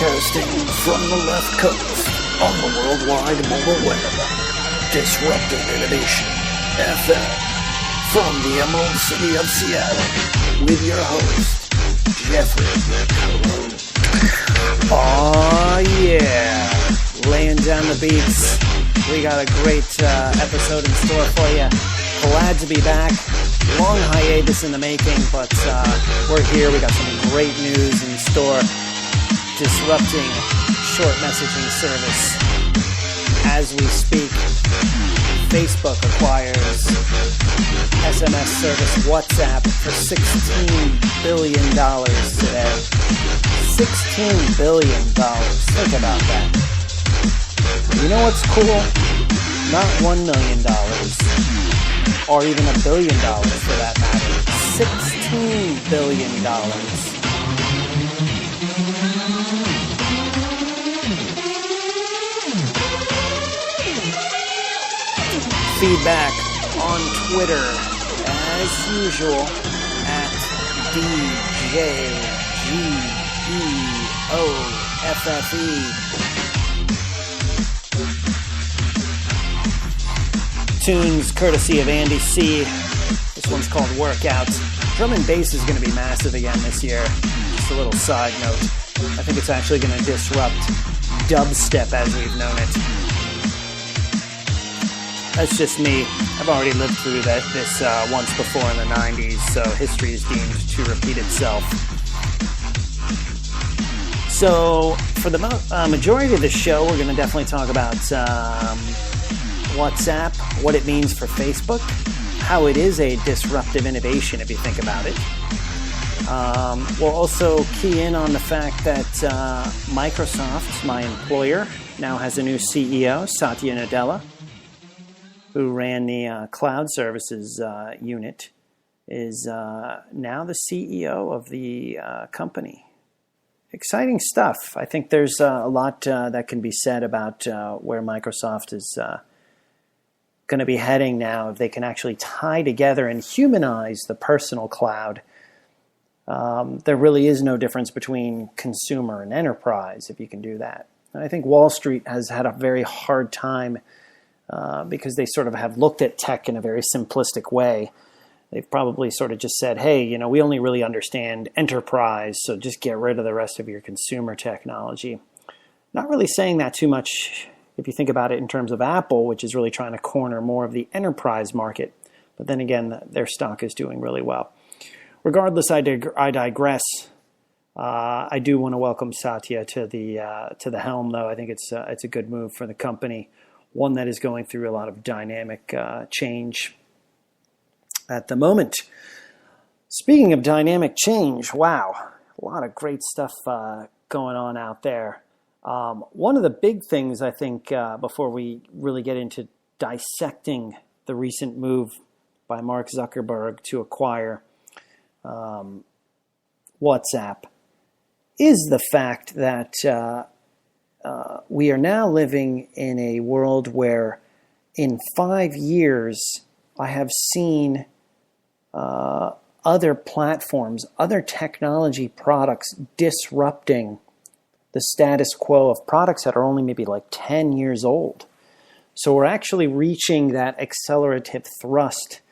Broadcasting from the left coast on the worldwide mobile web. Disruptive Innovation FM from the Emerald City of Seattle with your host, Jeffrey. Oh yeah, laying down the beats. We got a great episode in store for you. Glad to be back. Long hiatus in the making, but we're here. We got some great news in store. Disrupting short messaging service as we speak. Facebook acquires SMS service WhatsApp for $16 billion today. $16 billion. Think about that. You know what's cool? Not $1 million or even $1 billion for that matter. $16 billion. Feedback on Twitter, as usual, at DJGEOFFE. Tunes courtesy of Andy C. This one's called Workouts. Drum and bass is going to be massive again this year. Just a little side note. I think it's actually going to disrupt dubstep as we've known it. That's just me. I've already lived through this once before in the 90s, so history is deemed to repeat itself. So for the majority of the show, we're going to definitely talk about WhatsApp, what it means for Facebook, how it is a disruptive innovation if you think about it. We'll also key in on the fact that Microsoft, my employer, now has a new CEO, Satya Nadella, who ran the cloud services unit, is now the CEO of the company. Exciting stuff. I think there's a lot that can be said about where Microsoft is going to be heading now, if they can actually tie together and humanize the personal cloud. There really is no difference between consumer and enterprise if you can do that. And I think Wall Street has had a very hard time because they sort of have looked at tech in a very simplistic way. They've probably sort of just said, hey, you know, we only really understand enterprise, so just get rid of the rest of your consumer technology. Not really saying that too much if you think about it in terms of Apple, which is really trying to corner more of the enterprise market. But then again, their stock is doing really well. Regardless, I digress. I do want to welcome Satya to the helm, though. I think it's a good move for the company. One that is going through a lot of dynamic change at the moment. Speaking of dynamic change, wow, a lot of great stuff going on out there. One of the big things, I think, before we really get into dissecting the recent move by Mark Zuckerberg to acquire WhatsApp, is the fact that we are now living in a world where in 5 years I have seen other platforms, other technology products disrupting the status quo of products that are only maybe like 10 years old. So we're actually reaching that accelerative thrust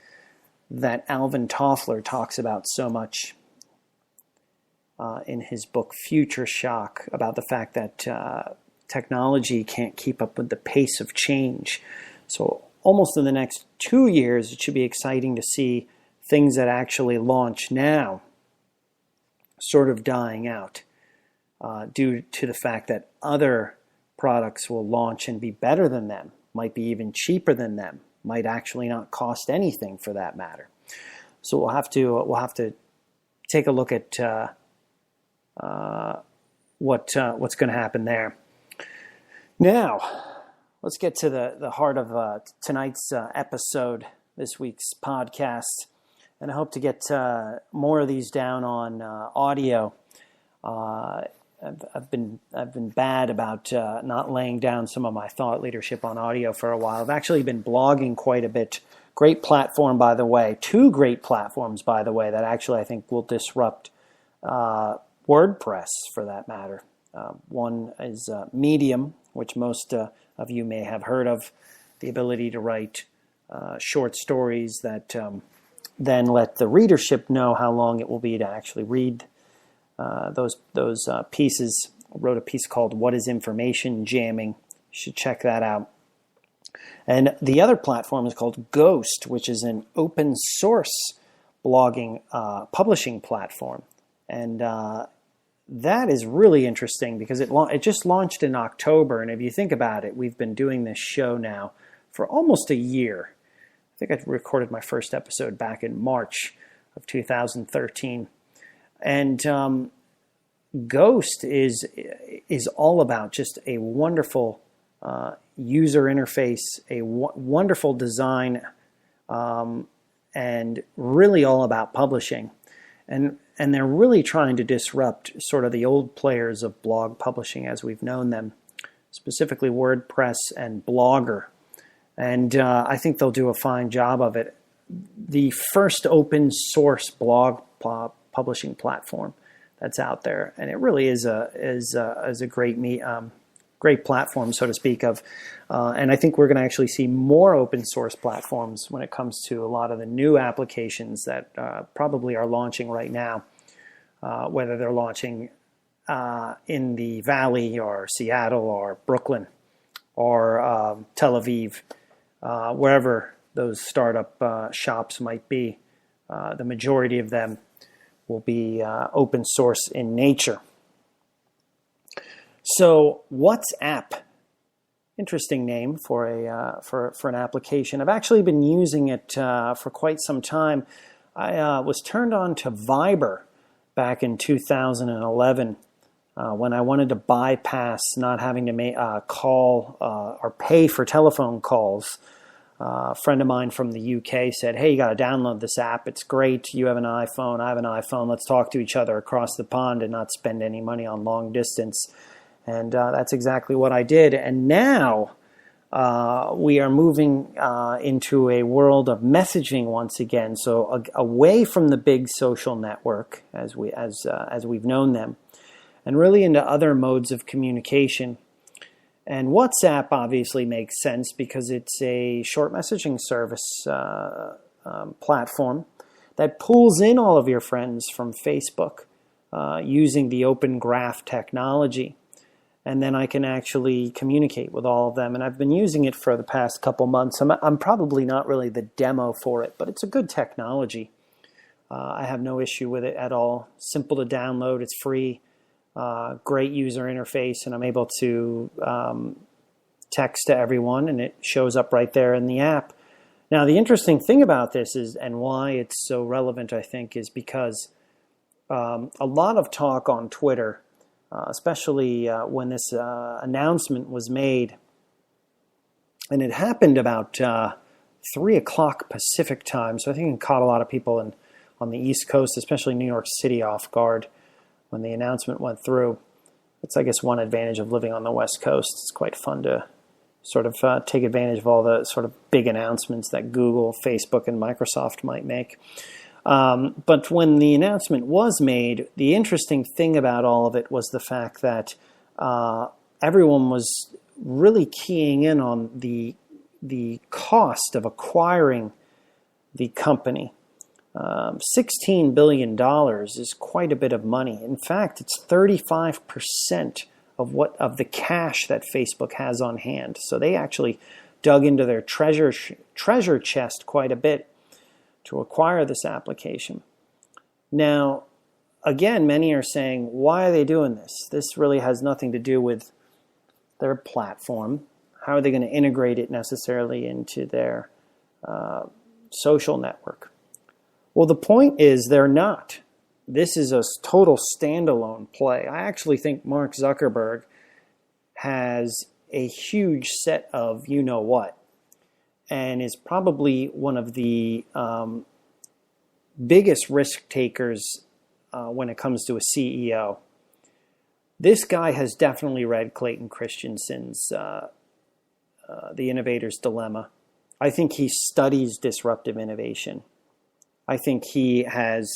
that Alvin Toffler talks about so much in his book Future Shock, about the fact that technology can't keep up with the pace of change. So almost in the next 2 years, it should be exciting to see things that actually launch now sort of dying out due to the fact that other products will launch and be better than them, might be even cheaper than them, might actually not cost anything for that matter. So we'll have to take a look at what's going to happen there. Now, let's get to the heart of tonight's episode, this week's podcast, and I hope to get more of these down on audio. I've been bad about not laying down some of my thought leadership on audio for a while. I've actually been blogging quite a bit. Great platform, by the way. 2 great platforms, by the way, that actually I think will disrupt WordPress, for that matter. One is Medium, which most of you may have heard of, the ability to write short stories that then let the readership know how long it will be to actually read those pieces. I wrote a piece called What is Information Jamming? You should check that out. And the other platform is called Ghost, which is an open source blogging publishing platform. And that is really interesting because it just launched in October. And if you think about it, we've been doing this show now for almost a year. I think I recorded my first episode back in March of 2013. And Ghost is all about just a wonderful user interface, a wonderful design, and really all about publishing. And they're really trying to disrupt sort of the old players of blog publishing as we've known them, specifically WordPress and Blogger. And I think they'll do a fine job of it. The first open source blog publishing platform that's out there, and it really is a great platform, so to speak of. And I think we're going to actually see more open source platforms when it comes to a lot of the new applications that probably are launching right now, whether they're launching in the Valley or Seattle or Brooklyn or Tel Aviv, wherever those startup shops might be. The majority of them will be open source in nature. So WhatsApp, interesting name for an application. I've actually been using it for quite some time. I was turned on to Viber back in 2011 when I wanted to bypass not having to call or pay for telephone calls. A friend of mine from the UK said, "Hey, you got to download this app. It's great. You have an iPhone. I have an iPhone. Let's talk to each other across the pond and not spend any money on long distance." And that's exactly what I did. And now we are moving into a world of messaging once again. So away from the big social network as we've known them, and really into other modes of communication. And WhatsApp obviously makes sense because it's a short messaging service platform that pulls in all of your friends from Facebook using the Open Graph technology. And then I can actually communicate with all of them. And I've been using it for the past couple months. I'm probably not really the demo for it, but it's a good technology. I have no issue with it at all. Simple to download. It's free. Great user interface. And I'm able to text to everyone, and it shows up right there in the app. Now, the interesting thing about this is, and why it's so relevant, I think, is because a lot of talk on Twitter, especially when this announcement was made, and it happened about 3 o'clock Pacific time, so I think it caught a lot of people on the East Coast, especially New York City, off guard when the announcement went through. It's, I guess, one advantage of living on the West Coast. It's quite fun to sort of take advantage of all the sort of big announcements that Google, Facebook, and Microsoft might make. But when the announcement was made, the interesting thing about all of it was the fact that everyone was really keying in on the cost of acquiring the company. $16 billion is quite a bit of money. In fact, it's 35% of the cash that Facebook has on hand. So they actually dug into their treasure chest quite a bit to acquire this application. Now, again, many are saying, why are they doing this? This really has nothing to do with their platform. How are they going to integrate it necessarily into their social network? Well, the point is they're not. This is a total standalone play. I actually think Mark Zuckerberg has a huge set of you-know-what, and is probably one of the biggest risk takers when it comes to a CEO. This guy has definitely read Clayton Christensen's The Innovator's Dilemma. I think he studies disruptive innovation. I think he has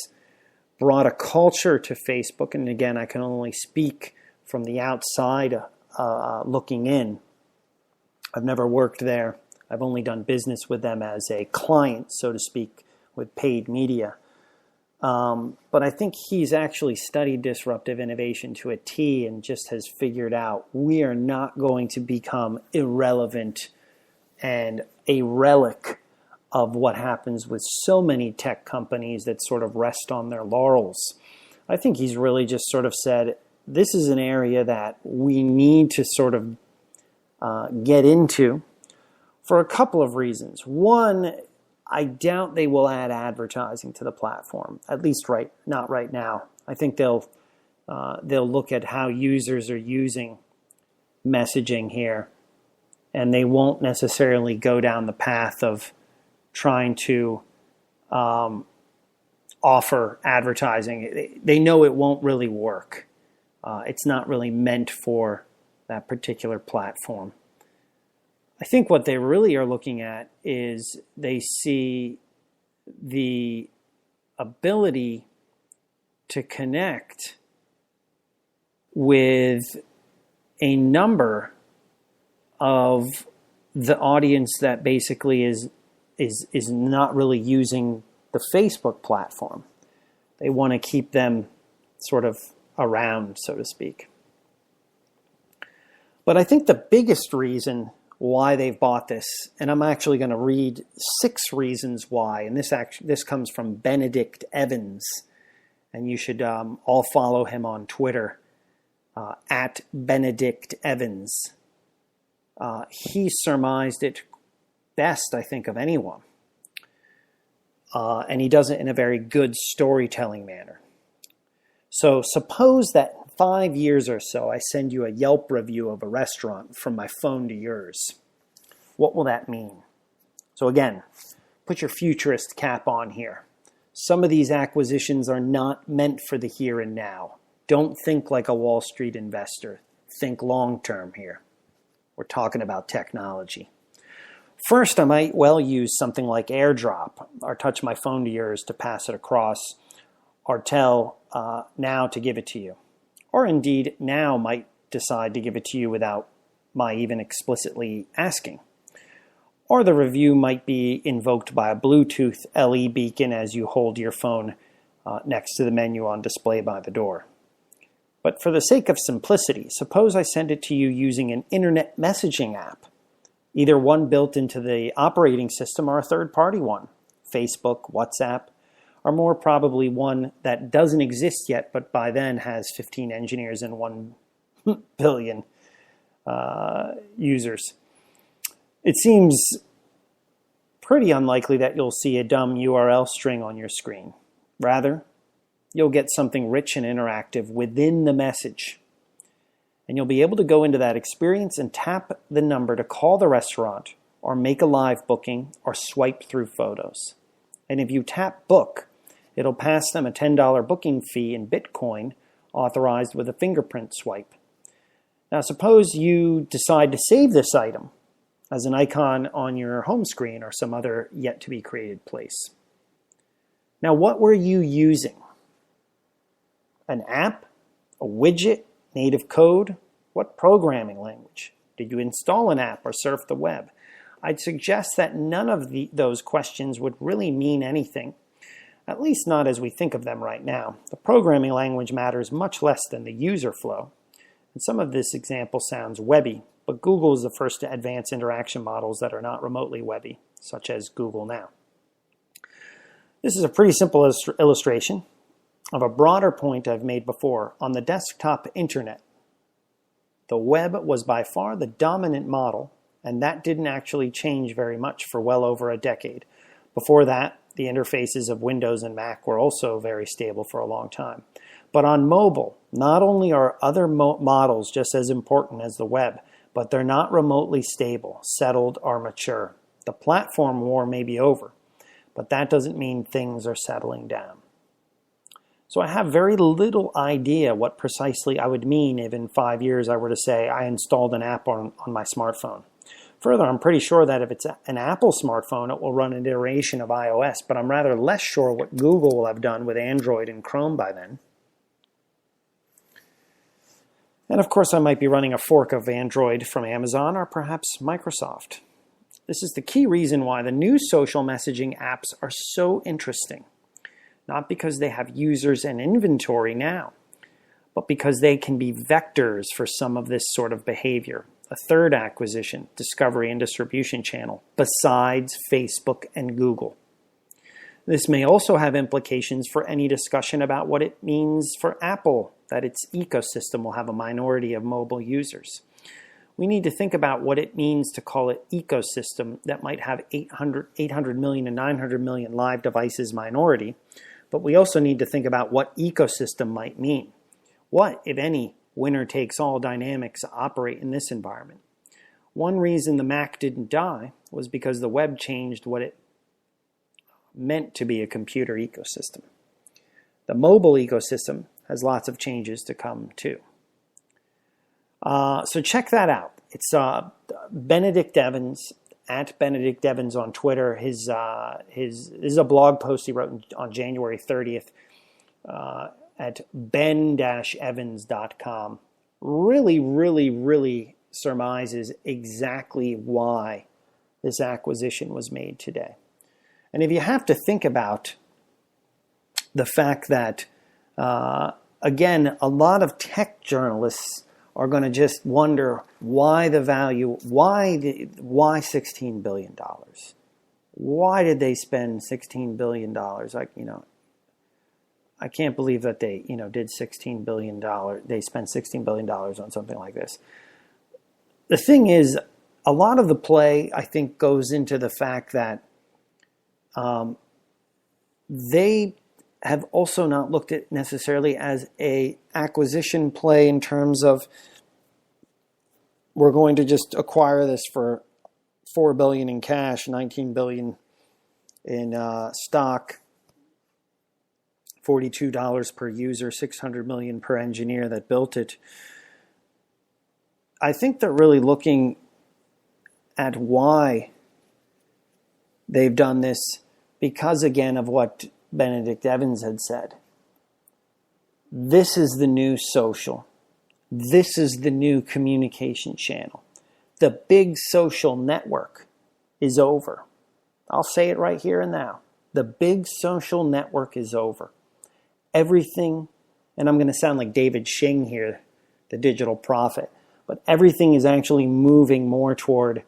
brought a culture to Facebook, and again, I can only speak from the outside looking in. I've never worked there. I've only done business with them as a client, so to speak, with paid media. But I think he's actually studied disruptive innovation to a T and just has figured out we are not going to become irrelevant and a relic of what happens with so many tech companies that sort of rest on their laurels. I think he's really just sort of said, this is an area that we need to sort of get into for a couple of reasons. One, I doubt they will add advertising to the platform, at least not right now. I think they'll look at how users are using messaging here, and they won't necessarily go down the path of trying to offer advertising. They know it won't really work. It's not really meant for that particular platform. I think what they really are looking at is they see the ability to connect with a number of the audience that basically is not really using the Facebook platform. They want to keep them sort of around, so to speak. But I think the biggest reason why they've bought this, and I'm actually going to read 6 reasons why, and this comes from Benedict Evans, and you should all follow him on Twitter, at Benedict Evans. He surmised it best, I think, of anyone. And he does it in a very good storytelling manner. So suppose that 5 years or so, I send you a Yelp review of a restaurant from my phone to yours. What will that mean? So again, put your futurist cap on here. Some of these acquisitions are not meant for the here and now. Don't think like a Wall Street investor. Think long term here. We're talking about technology. First, I might well use something like AirDrop, or touch my phone to yours to pass it across, or tell Now to give it to you. Or indeed, Now might decide to give it to you without my even explicitly asking. Or the review might be invoked by a Bluetooth LE beacon as you hold your phone next to the menu on display by the door. But for the sake of simplicity, suppose I send it to you using an internet messaging app, either one built into the operating system or a third-party one, Facebook, WhatsApp, or more probably one that doesn't exist yet, but by then has 15 engineers and 1 billion users. It seems pretty unlikely that you'll see a dumb URL string on your screen. Rather, you'll get something rich and interactive within the message. And you'll be able to go into that experience and tap the number to call the restaurant or make a live booking or swipe through photos. And if you tap book, it'll pass them a $10 booking fee in Bitcoin authorized with a fingerprint swipe. Now suppose you decide to save this item as an icon on your home screen or some other yet to be created place. Now what were you using? An app? A widget? Native code? What programming language? Did you install an app or surf the web? I'd suggest that none of those questions would really mean anything, at least not as we think of them right now. The programming language matters much less than the user flow. And some of this example sounds webby, but Google is the first to advance interaction models that are not remotely webby, such as Google Now. This is a pretty simple illustration of a broader point I've made before. On the desktop internet, the web was by far the dominant model, and that didn't actually change very much for well over a decade. Before that, the interfaces of Windows and Mac were also very stable for a long time. But on mobile, not only are other models just as important as the web, but they're not remotely stable, settled, or mature. The platform war may be over, but that doesn't mean things are settling down. So I have very little idea what precisely I would mean if in 5 years I were to say I installed an app on my smartphone. Further, I'm pretty sure that if it's an Apple smartphone, it will run an iteration of iOS, but I'm rather less sure what Google will have done with Android and Chrome by then. And of course, I might be running a fork of Android from Amazon or perhaps Microsoft. This is the key reason why the new social messaging apps are so interesting. Not because they have users and inventory now, but because they can be vectors for some of this sort of behavior. A third acquisition, discovery, and distribution channel, besides Facebook and Google. This may also have implications for any discussion about what it means for Apple, that its ecosystem will have a minority of mobile users. We need to think about what it means to call it ecosystem that might have 800 million and 900 million live devices minority, but we also need to think about what ecosystem might mean. What, if any, winner-takes-all dynamics operate in this environment? One reason the Mac didn't die was because the web changed what it meant to be a computer ecosystem. The mobile ecosystem has lots of changes to come too. So check that out. It's Benedict Evans, at Benedict Evans on Twitter. This is a blog post he wrote on January 30th at ben-evans.com. Really surmises exactly why this acquisition was made today. And if you have to think about the fact that, again, a lot of tech journalists are going to just wonder why the value, why $16 billion? Why did they spend $16 billion? I can't believe that they, did $16 billion. They spent $16 billion on something like this. The thing is, a lot of the play, I think, goes into the fact that they have also not looked at necessarily as a acquisition play in terms of we're going to just acquire this for $4 billion in cash, $19 billion in stock, $42 per user, $600 million per engineer that built it. I think they're really looking at why they've done this because, again, of what Benedict Evans had said. This is the new social. This is the new communication channel. The big social network is over. I'll say it right here and now. The big social network is over. Everything, and I'm going to sound like David Shing here, the digital prophet, but everything is actually moving more toward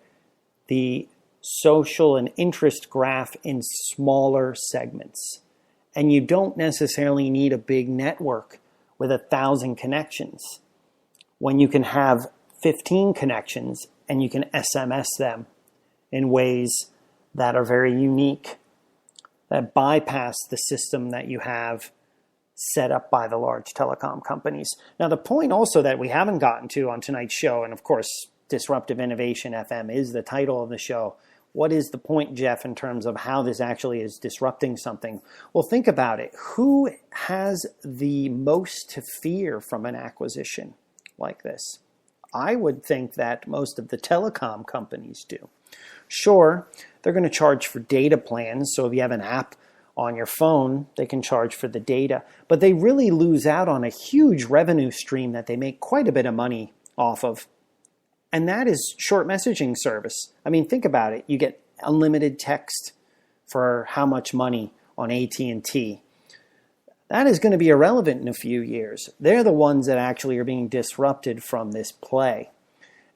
the social and interest graph in smaller segments. And you don't necessarily need a big network with 1,000 connections when you can have 15 connections and you can SMS them in ways that are very unique, that bypass the system that you have set up by the large telecom companies. Now, the point also that we haven't gotten to on tonight's show, and of course, Disruptive Innovation FM is the title of the show. What is the point, Jeff, in terms of how this actually is disrupting something? Well, think about it. Who has the most to fear from an acquisition like this? I would think that most of the telecom companies do. Sure, they're going to charge for data plans, so if you have an app on your phone, they can charge for the data. But they really lose out on a huge revenue stream that they make quite a bit of money off of. And that is short messaging service. I mean, think about it. You get unlimited text for how much money on AT&T? That is going to be irrelevant in a few years. They're the ones that actually are being disrupted from this play.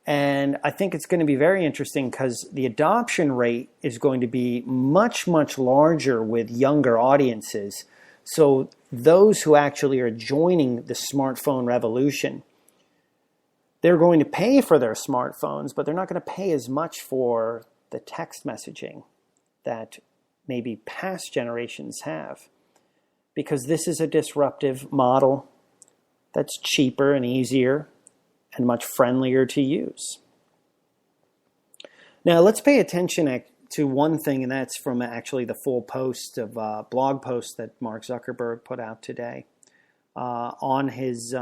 And I think it's going to be very interesting because the adoption rate is going to be much, much larger with younger audiences. So those who actually are joining the smartphone revolution, they're going to pay for their smartphones, but they're not going to pay as much for the text messaging that maybe past generations have. Because this is a disruptive model that's cheaper and easier and much friendlier to use. Now, let's pay attention to one thing, and that's from actually the full post of blog post that Mark Zuckerberg put out today on his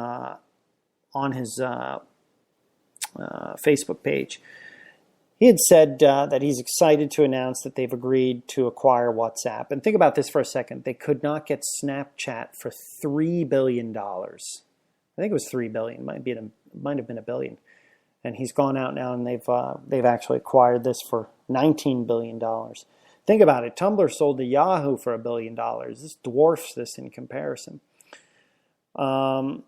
Facebook page. He had said that he's excited to announce that they've agreed to acquire WhatsApp. And think about this for a second. They could not get Snapchat for $3 billion. think it was 3 billion, might have been a billion. And he's gone out now and they've actually acquired this for $19 billion. Think about it. Tumblr sold to Yahoo for $1 billion. This dwarfs this in comparison. But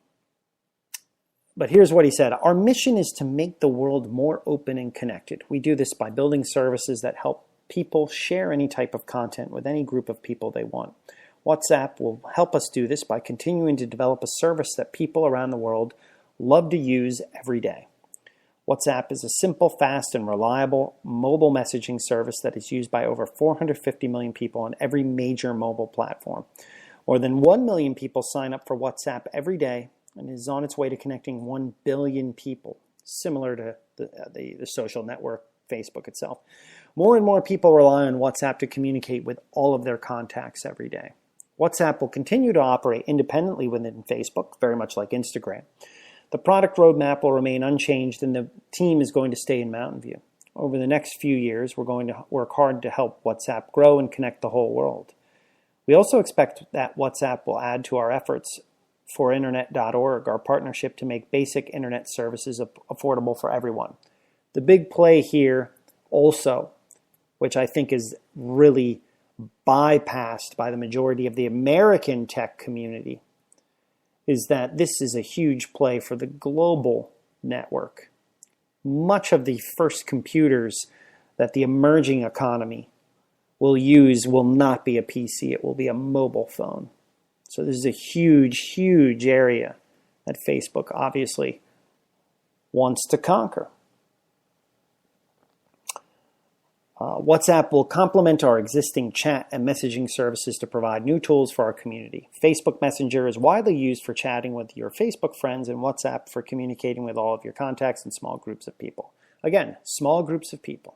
here's what he said. Our mission is to make the world more open and connected. We do this by building services that help people share any type of content with any group of people they want. WhatsApp will help us do this by continuing to develop a service that people around the world love to use every day. WhatsApp is a simple, fast, and reliable mobile messaging service that is used by over 450 million people on every major mobile platform. More than 1 million people sign up for WhatsApp every day and is on its way to connecting 1 billion people, similar to the social network Facebook itself. More and more people rely on WhatsApp to communicate with all of their contacts every day. WhatsApp will continue to operate independently within Facebook, very much like Instagram. The product roadmap will remain unchanged and the team is going to stay in Mountain View. Over the next few years, we're going to work hard to help WhatsApp grow and connect the whole world. We also expect that WhatsApp will add to our efforts for Internet.org, our partnership to make basic internet services affordable for everyone. The big play here also, which I think is really bypassed by the majority of the American tech community, is that this is a huge play for the global network. Much of the first computers that the emerging economy will use will not be a PC, it will be a mobile phone. So this is a huge, huge area that Facebook obviously wants to conquer. WhatsApp will complement our existing chat and messaging services to provide new tools for our community. Facebook Messenger is widely used for chatting with your Facebook friends and WhatsApp for communicating with all of your contacts and small groups of people. Again, small groups of people.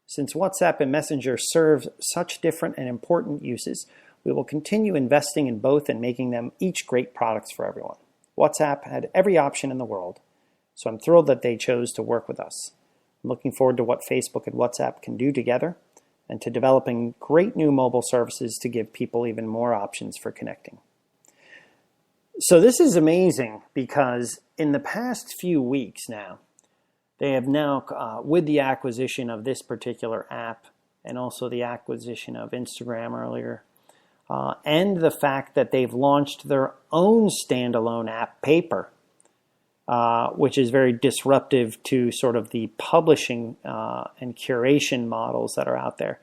Since WhatsApp and Messenger serve such different and important uses, we will continue investing in both and making them each great products for everyone. WhatsApp had every option in the world, so I'm thrilled that they chose to work with us. I'm looking forward to what Facebook and WhatsApp can do together and to developing great new mobile services to give people even more options for connecting. So this is amazing because in the past few weeks now, they have now, with the acquisition of this particular app and also the acquisition of Instagram earlier, and the fact that they've launched their own standalone app, Paper, which is very disruptive to sort of the publishing and curation models that are out there.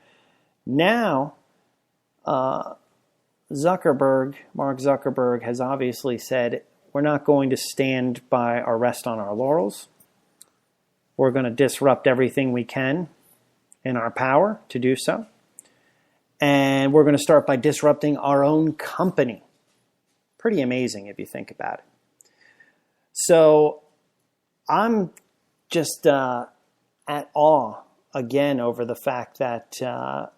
Now, Mark Zuckerberg has obviously said, we're not going to stand by or rest on our laurels. We're going to disrupt everything we can in our power to do so. And we're going to start by disrupting our own company. Pretty amazing if you think about it. So I'm just at awe again over the fact that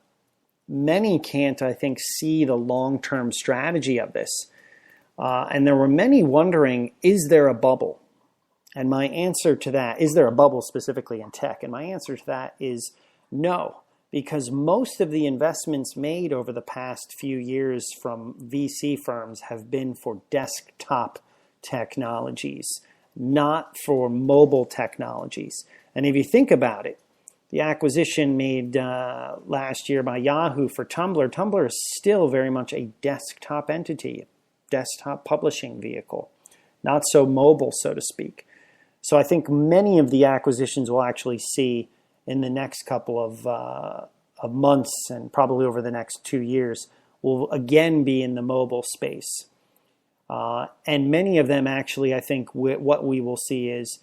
many can't, I think, see the long-term strategy of this. And there were many wondering, is there a bubble? And my answer to that, is there a bubble specifically in tech? And my answer to that is no, because most of the investments made over the past few years from VC firms have been for desktop technologies, not for mobile technologies. And if you think about it, the acquisition made last year by Yahoo for Tumblr, Tumblr is still very much a desktop entity, a desktop publishing vehicle, not so mobile, so to speak. So I think many of the acquisitions we'll actually see in the next couple of months and probably over the next 2 years will again be in the mobile space. And many of them actually, I think what we will see is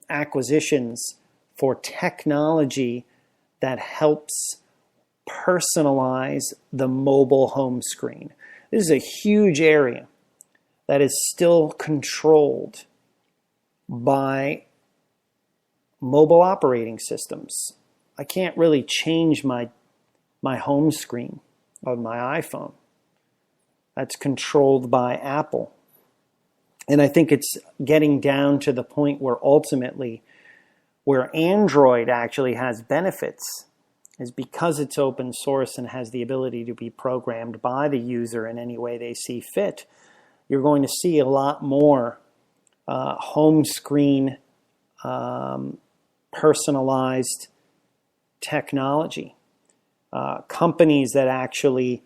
acquisitions for technology that helps personalize the mobile home screen. This is a huge area that is still controlled by mobile operating systems. I can't really change my home screen on my iPhone. That's controlled by Apple. And I think it's getting down to the point where ultimately, where Android actually has benefits is because it's open source and has the ability to be programmed by the user in any way they see fit, you're going to see a lot more home screen personalized technology. Companies that actually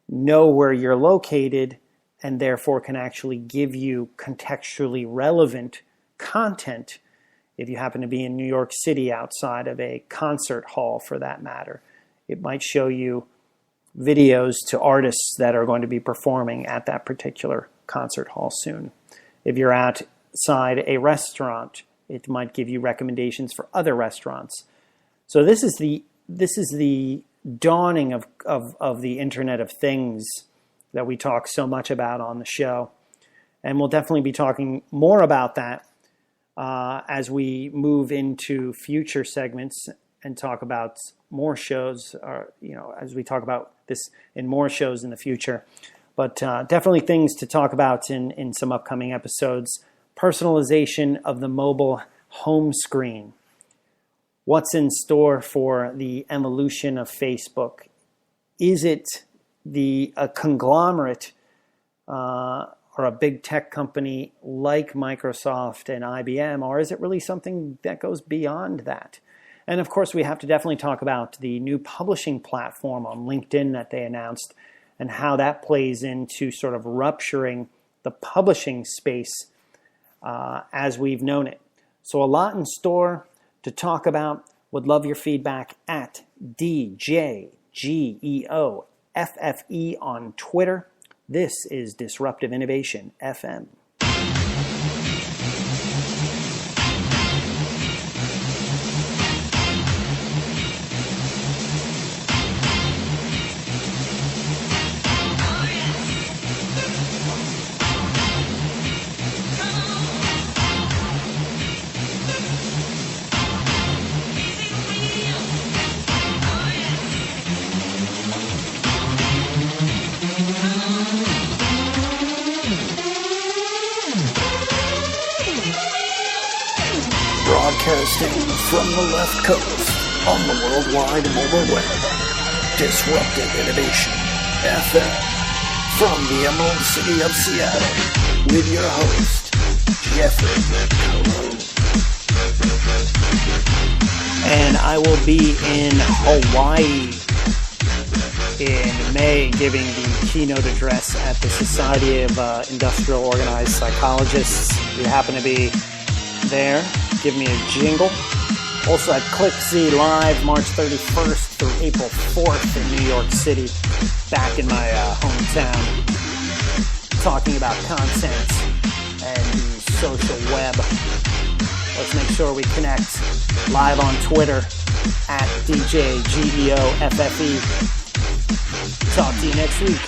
know where you're located and therefore can actually give you contextually relevant content if you happen to be in New York City outside of a concert hall, for that matter. It might show you videos to artists that are going to be performing at that particular concert hall soon. If you're outside a restaurant, it might give you recommendations for other restaurants. So this is the dawning of the Internet of Things that we talk so much about on the show. And we'll definitely be talking more about that as we move into future segments and talk about more shows, or as we talk about this in more shows in the future. But definitely things to talk about in some upcoming episodes. Personalization of the mobile home screen. What's in store for the evolution of Facebook? Is it a conglomerate or a big tech company like Microsoft and IBM, or is it really something that goes beyond that? And of course, we have to definitely talk about the new publishing platform on LinkedIn that they announced and how that plays into sort of rupturing the publishing space as we've known it. So a lot in store to talk about. Would love your feedback at DJGEOFFE on Twitter. This is Disruptive Innovation FM. Broadcasting from the left coast on the worldwide mobile web. Disruptive Innovation FM from the Emerald City of Seattle with your host, Jeffrey Cohen. And I will be in Hawaii in May giving the keynote address at the Society of Industrial Organized Psychologists. If you happen to be there, give me a jingle. Also at ClickZ Live, March 31st through April 4th in New York City, back in my hometown, talking about content and the social web. Let's make sure we connect live on Twitter at DJGEOFFE. Talk to you next week.